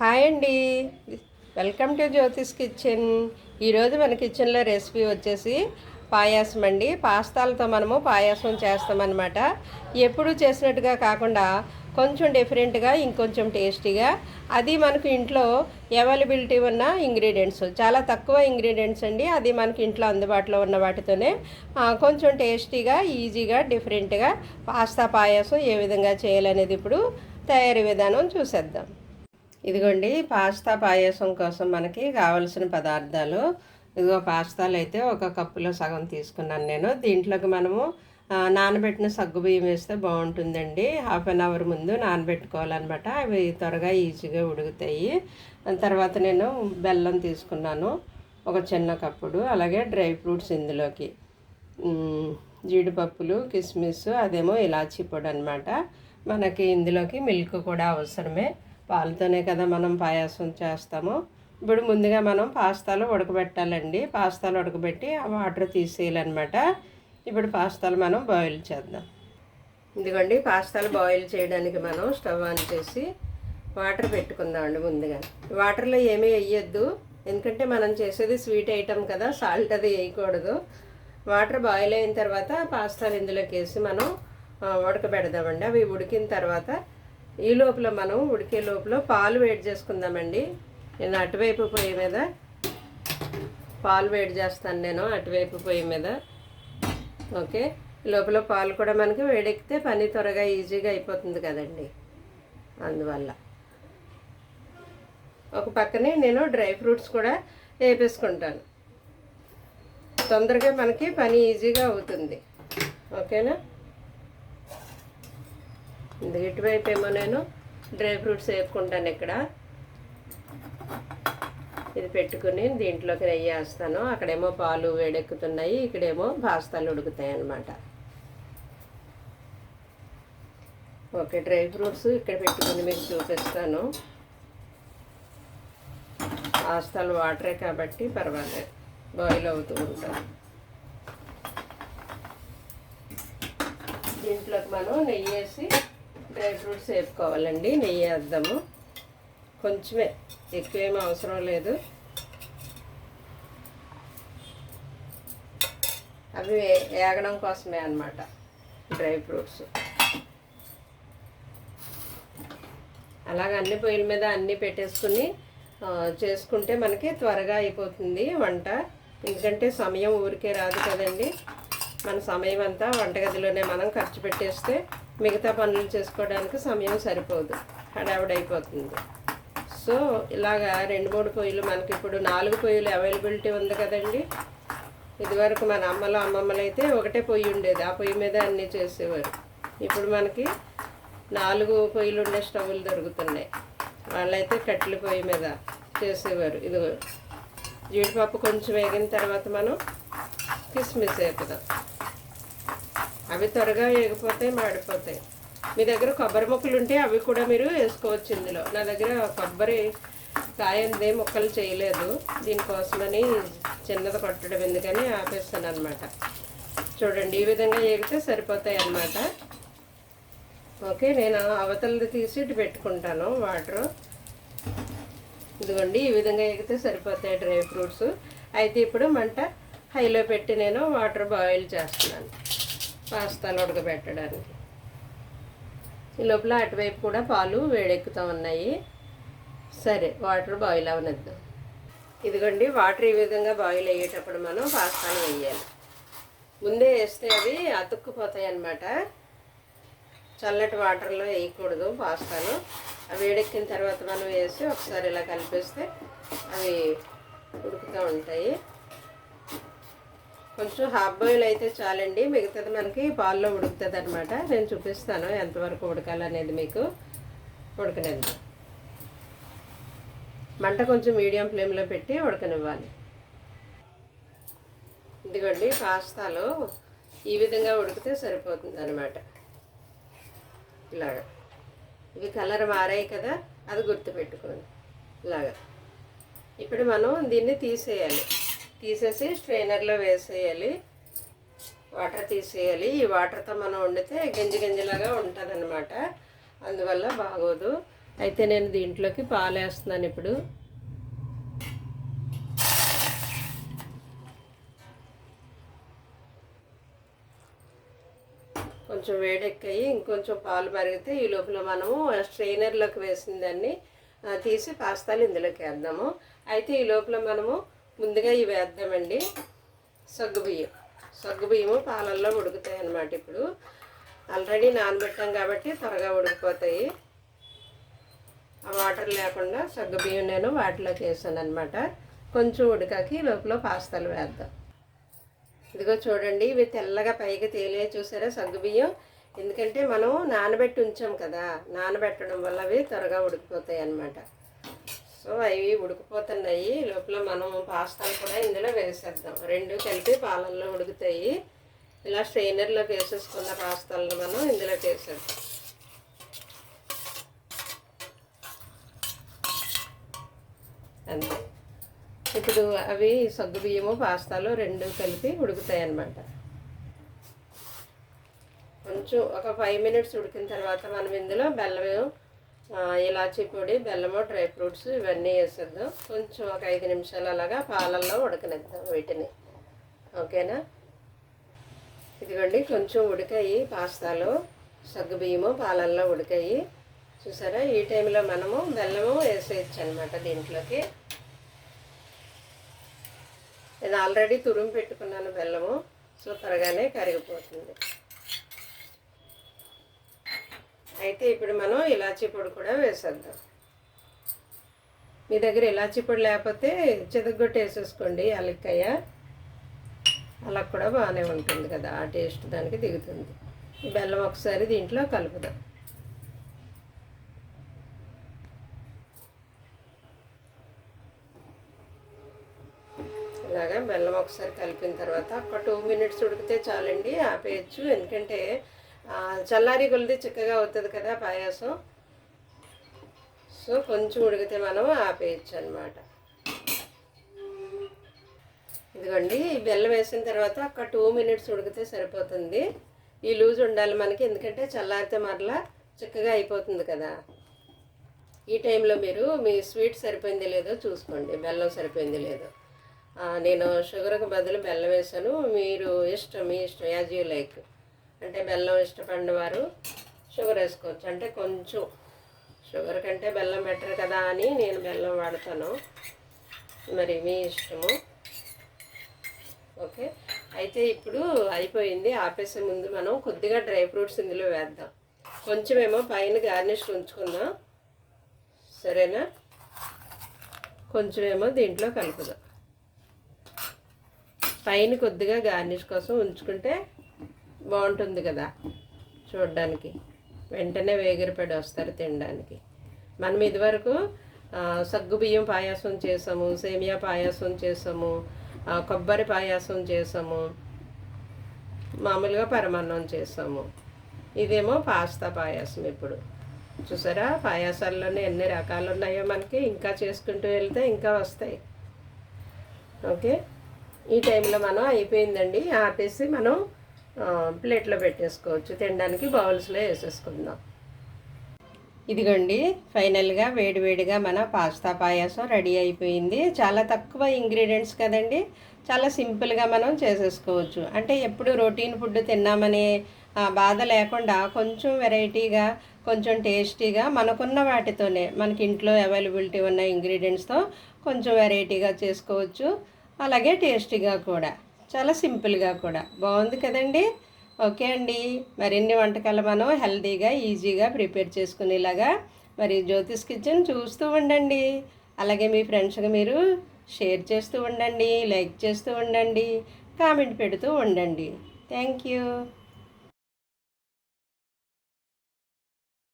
Hi అండి, welcome to Jyothish kitchen. ఈరోజు మన కిచెన్లో రెసిపీ వచ్చేసి పాయాసం అండి. పాస్తాలతో మనము పాయాసం చేస్తామన్నమాట. ఎప్పుడు చేసినట్టుగా కాకుండా కొంచెం డిఫరెంట్గా, ఇంకొంచెం టేస్టీగా, అది మనకు ఇంట్లో అవైలబిలిటీ ఉన్న ఇంగ్రీడియంట్స్, చాలా తక్కువ ఇంగ్రీడియంట్స్ అండి. అది మనకి ఇంట్లో అందుబాటులో ఉన్న వాటితోనే కొంచెం టేస్టీగా, ఈజీగా, డిఫరెంట్గా పాస్తా పాయాసం ఏ విధంగా చేయాలనేది ఇప్పుడు తయారీ విధానం చూసేద్దాం. ఇదిగోండి, పాస్తా పాయసం కోసం మనకి కావలసిన పదార్థాలు. ఇదిగో పాస్తాలు అయితే ఒక కప్పులో సగం తీసుకున్నాను నేను. దీంట్లోకి మనము నానబెట్టిన సగ్గుబియ్యం వేస్తే బాగుంటుందండి. హాఫ్ అన్ అవర్ ముందు నానబెట్టుకోవాలన్నమాట. అవి త్వరగా ఈజీగా ఉడుకుతాయి. తర్వాత నేను బెల్లం తీసుకున్నాను ఒక చిన్న కప్పుడు. అలాగే డ్రై ఫ్రూట్స్ ఇందులోకి జీడిపప్పులు, కిస్మిస్, అదేమో ఇలాచీ పొడి అనమాట. మనకి ఇందులోకి మిల్క్ కూడా అవసరమే. పాలతోనే కదా మనం పాయాసం చేస్తాము. ఇప్పుడు ముందుగా మనం పాస్తాలు ఉడకబెట్టాలండి. పాస్తాలు ఉడకబెట్టి ఆ వాటర్ తీసేయాలన్నమాట. ఇప్పుడు పాస్తాలు మనం బాయిల్ చేద్దాం. ఇదిగోండి, పాస్తాలు బాయిల్ చేయడానికి మనం స్టవ్ ఆన్ చేసి వాటర్ పెట్టుకుందామండి. ముందుగా వాటర్లో ఏమీ వేయొద్దు, ఎందుకంటే మనం చేసేది స్వీట్ ఐటమ్ కదా, సాల్ట్ అది వేయకూడదు. వాటర్ బాయిల్ అయిన తర్వాత పాస్తాలు ఇందులోకి వేసి మనం ఉడకబెడదామండి. అవి ఉడికిన తర్వాత ఈ లోపల మనం ఉడికే లోపల పాలు వేడి చేసుకుందామండి. నేను అటువైపు పొయ్యి మీద పాలు వేడి చేస్తాను, నేను అటువైపు పొయ్యి మీద. ఓకే, లోపల పాలు కూడా మనకి వేడెక్కితే పని త్వరగా ఈజీగా అయిపోతుంది కదండి. అందువల్ల ఒక పక్కనే నేను డ్రై ఫ్రూట్స్ కూడా వేపేసుకుంటాను. తొందరగా మనకి పని ఈజీగా అవుతుంది. ఓకేనా, ఇటువైపు ఏమో నేను డ్రై ఫ్రూట్స్ వేపుకుంటాను. ఇక్కడ ఇది పెట్టుకుని దీంట్లోకి నెయ్యి వేస్తాను. అక్కడేమో పాలు వేడెక్కుతున్నాయి, ఇక్కడేమో పాస్తాలు ఉడుకుతాయి అన్నమాట. ఓకే, డ్రై ఫ్రూట్స్ ఇక్కడ పెట్టుకుని మీకు చూపిస్తాను. పాస్తాలు వాటరే కాబట్టి పర్వాలేదు, బాయిల్ అవుతూ ఉంటాను. దీంట్లోకి మనం నెయ్యి వేసి డ్రై ఫ్రూట్స్ వేపుకోవాలండి. నెయ్యి వేద్దాము, కొంచెమే, ఎక్కువేమీ అవసరం లేదు. అవి వేగడం కోసమే అన్నమాట డ్రై ఫ్రూట్స్. అలాగ అన్ని పొయ్యిల మీద అన్నీ పెట్టేసుకుని చేసుకుంటే మనకి త్వరగా అయిపోతుంది వంట. ఎందుకంటే సమయం ఊరికే రాదు కదండి. మన సమయం అంతా వంటగదిలోనే మనం ఖర్చు పెట్టేస్తే మిగతా పనులు చేసుకోవడానికి సమయం సరిపోదు, హడావుడైపోతుంది. సో ఇలాగా 2-3 పొయ్యిలు, మనకి ఇప్పుడు 4 పొయ్యిలు అవైలబిలిటీ ఉంది కదండి. ఇదివరకు మన అమ్మమ్మలు అయితే ఒకటే పొయ్యి ఉండేది, ఆ పొయ్యి మీద అన్నీ చేసేవారు. ఇప్పుడు మనకి 4 పొయ్యిలు ఉండే స్టవ్లు దొరుకుతున్నాయి. వాళ్ళైతే కట్టెల పొయ్యి మీద చేసేవారు. ఇది జీడిపప్పు కొంచెం వేగిన తర్వాత మనం కిస్మిస్ వేపుదాం. అవి త్వరగా వేగిపోతాయి, మాడిపోతాయి. మీ దగ్గర కొబ్బరి ముక్కలు ఉంటే అవి కూడా మీరు వేసుకోవచ్చు ఇందులో. నా దగ్గర కొబ్బరి కాయంది ముక్కలు చేయలేదు, దీనికోసమని చిన్నది కొట్టడం ఎందుకని ఆపేస్తాను అనమాట. చూడండి, ఈ విధంగా వేగితే సరిపోతాయి అన్నమాట. ఓకే, నేను అవతలది తీసి ఇటు పెట్టుకుంటాను వాటరు. ఇదిగోండి, ఈ విధంగా వేగితే సరిపోతాయి డ్రై ఫ్రూట్స్. అయితే ఇప్పుడు మంట హైలో పెట్టి నేను వాటర్ బాయిల్ చేస్తున్నాను పాస్తాలు ఉడకబెట్టడానికి. ఈ లోపల అటువైపు కూడా పాలు వేడెక్కుతూ ఉన్నాయి. సరే, వాటర్ బాయిల్ అవనిద్దాం. ఇదిగోండి, వాటర్ ఈ విధంగా బాయిల్ అయ్యేటప్పుడు మనం పాస్తాలు వేయాలి. ముందే వేస్తే అవి అతుక్కుపోతాయి అన్నమాట. చల్లటి వాటర్లో వేయకూడదు పాస్తాలు. అవి వేడెక్కిన తర్వాత మనం వేసి ఒకసారి ఇలా కలిపేస్తే అవి ఉడుకుతూ ఉంటాయి. కొంచెం హాఫ్ బాయిల్ అయితే చాలండి, మిగతాది మనకి పాల్లో ఉడుకుతుంది అనమాట. నేను చూపిస్తాను ఎంతవరకు ఉడకాలనేది మీకు. ఉడకనిద్దాం. మంట కొంచెం మీడియం ఫ్లేమ్లో పెట్టి ఉడకనివ్వాలి. ఇదిగోండి, పాస్తాలు ఈ విధంగా ఉడికితే సరిపోతుంది అనమాట. ఇలాగా ఇవి కలర్ మారాయి కదా, అది గుర్తుపెట్టుకోండి. ఇలాగా ఇప్పుడు మనం దీన్ని తీసేయాలి. తీసేసి స్ట్రైనర్లో వేసేయాలి, వాటర్ తీసేయాలి. ఈ వాటర్తో మనం వండితే గంజి గంజిలాగా ఉంటుంది అన్నమాట, అందువల్ల బాగోదు. అయితే నేను దీంట్లోకి పాలు వేస్తున్నాను ఇప్పుడు. కొంచెం వేడెక్కాయి, ఇంకొంచెం పాలు మరిగితే ఈ లోపల మనము స్ట్రెయినర్లోకి వేసిన దాన్ని తీసి పాస్తాలు ఇందులోకి వేద్దాము. అయితే ఈ లోపల మనము ముందుగా ఇవి వేద్దామండి. సగ్గుబియ్యము పాలల్లో ఉడుకుతాయి అన్నమాట. ఇప్పుడు ఆల్రెడీ నానబెట్టాం కాబట్టి త్వరగా ఉడికిపోతాయి. ఆ వాటర్ లేకుండా సగ్గుబియ్యం నేను వాటిలోకి వేసాను అనమాట. కొంచెం ఉడికాకి లోపల పాస్తాలు వేద్దాం. ఇదిగో చూడండి, ఇవి తెల్లగా పైకి తేలే చూసారా సగ్గుబియ్యం. ఎందుకంటే మనం నానబెట్టి ఉంచాం కదా, నానబెట్టడం వల్ల అవి త్వరగా ఉడికిపోతాయి అన్నమాట. సో అవి ఉడికిపోతున్నాయి. లోపల మనం పాస్తాలు కూడా ఇందులో వేసేద్దాం. రెండు కలిపి పాలల్లో ఉడుకుతాయి. ఇలా స్ట్రెయినర్లోకి వేసేసుకున్న పాస్తాలను మనం ఇందులోకి వేసేద్దాం. అంతే. ఇప్పుడు అవి సగ్గుబియ్యము పాస్తాలు రెండు కలిపి ఉడుకుతాయి అన్నమాట. కొంచెం ఒక 5 మినిట్స్ ఉడికిన తర్వాత మనం ఇందులో బెల్లం, ఇలాచీ పొడి, బెల్లము, డ్రై ఫ్రూట్స్ ఇవన్నీ వేసేద్దాం. కొంచెం ఒక 5 నిమిషాలు అలాగా పాలల్లో ఉడకనిద్దాం వీటిని. ఓకేనా? ఇదిగోండి, కొంచెం ఉడికాయి పాస్తాలు, సగ్గుబియ్యము పాలల్లో ఉడికాయి. చూసారా? ఈ టైంలో మనము బెల్లము వేసేయచ్చు అనమాట దీంట్లోకి. నేను ఆల్రెడీ తురుము పెట్టుకున్నాను బెల్లము, సో త్వరగానే కరిగిపోతుంది. అయితే ఇప్పుడు మనం ఇలాచీ పొడి కూడా వేసేద్దాం. మీ దగ్గర ఇలాచీ పొడి లేకపోతే చితగ్గొట్టి వేసేసుకోండి, యాలక్కాయ. అలా కూడా బాగానే ఉంటుంది కదా, ఆ టేస్ట్ దానికి దిగుతుంది. ఈ బెల్లం ఒకసారి దీంట్లో కలుపుదాం. ఇలాగా బెల్లం ఒకసారి కలిపిన తర్వాత ఒక 2 మినిట్స్ ఉడికితే చాలండి, ఆపేయచ్చు. ఎందుకంటే చల్లారి కొలిది చిక్కగా అవుతుంది కదా పాయాసం. సో కొంచెం ఉడికితే మనం ఆపేయచ్చు అనమాట. ఇదిగోండి, బెల్లం వేసిన తర్వాత ఒక 2 మినిట్స్ ఉడికితే సరిపోతుంది. ఈ లూజ్ ఉండాలి మనకి, ఎందుకంటే చల్లారితే మరలా చిక్కగా అయిపోతుంది కదా. ఈ టైంలో మీరు మీ స్వీట్ సరిపోయింది లేదో చూసుకోండి, బెల్లం సరిపోయింది లేదో. నేను షుగర్కి బదులు బెల్లం వేసాను. మీరు మీ ఇష్టం, యాజ్ యూ లైక్. అంటే బెల్లం ఇష్టపడిన వారు షుగర్ వేసుకోవచ్చు. అంటే కొంచెం షుగర్ కంటే బెల్లం బెటర్ కదా అని నేను బెల్లం వాడతాను. మరి మీ ఇష్టము. ఓకే. అయితే ఇప్పుడు అయిపోయింది. ఆపేసే ముందు మనం కొద్దిగా డ్రై ఫ్రూట్స్ ఇందులో వేద్దాం. కొంచెమేమో పైన గార్నిష్ ఉంచుకుందాం, సరేనా? కొంచెమేమో దీంట్లో కలుపుదాం. పైన కొద్దిగా గార్నిష్ కోసం ఉంచుకుంటే బాగుంటుంది కదా చూడడానికి. వెంటనే వేగిరపడి వస్తారు తినడానికి. మనం ఇదివరకు సగ్గుబియ్యం పాయాసం చేసాము, సేమియా పాయాసం చేసాము, కొబ్బరి పాయాసం చేసాము, మామూలుగా పరమాన్నం చేసాము. ఇదేమో పాస్తా పాయాసం. ఇప్పుడు చూసారా, పాయాసాల్లోనే ఎన్ని రకాలు ఉన్నాయో మనకి. ఇంకా చేసుకుంటూ వెళ్తే ఇంకా వస్తాయి. ఓకే. ఈ టైంలో మనం అయిపోయిందండి, ఆపేసి మనం ప్లేట్లో పెట్టేసుకోవచ్చు. తినడానికి బౌల్స్లో వేసేసుకుందాం. ఇదిగోండి, ఫైనల్గా వేడివేడిగా మన పాస్తా పాయాసం రెడీ అయిపోయింది. చాలా తక్కువ ఇంగ్రీడియంట్స్ కదండి, చాలా సింపుల్గా మనం చేసేసుకోవచ్చు. అంటే ఎప్పుడు రొటీన్ ఫుడ్ తిన్నామనే బాధ లేకుండా కొంచెం వెరైటీగా, కొంచెం టేస్టీగా మనకున్న వాటితోనే, మనకి ఇంట్లో అవైలబిలిటీ ఉన్న ఇంగ్రీడియంట్స్తో కొంచెం వెరైటీగా చేసుకోవచ్చు. అలాగే టేస్టీగా కూడా, చాలా సింపుల్గా కూడా బాగుంది కదండి. ఓకే అండి, మరిన్ని వంటకాలు మనం హెల్తీగా ఈజీగా ప్రిపేర్ చేసుకునేలాగా మరి జ్యోతిష్ కిచెన్ చూస్తూ ఉండండి. అలాగే మీ ఫ్రెండ్స్కి మీరు షేర్ చేస్తూ ఉండండి, లైక్ చేస్తూ ఉండండి, కామెంట్ పెడుతూ ఉండండి. Thank you.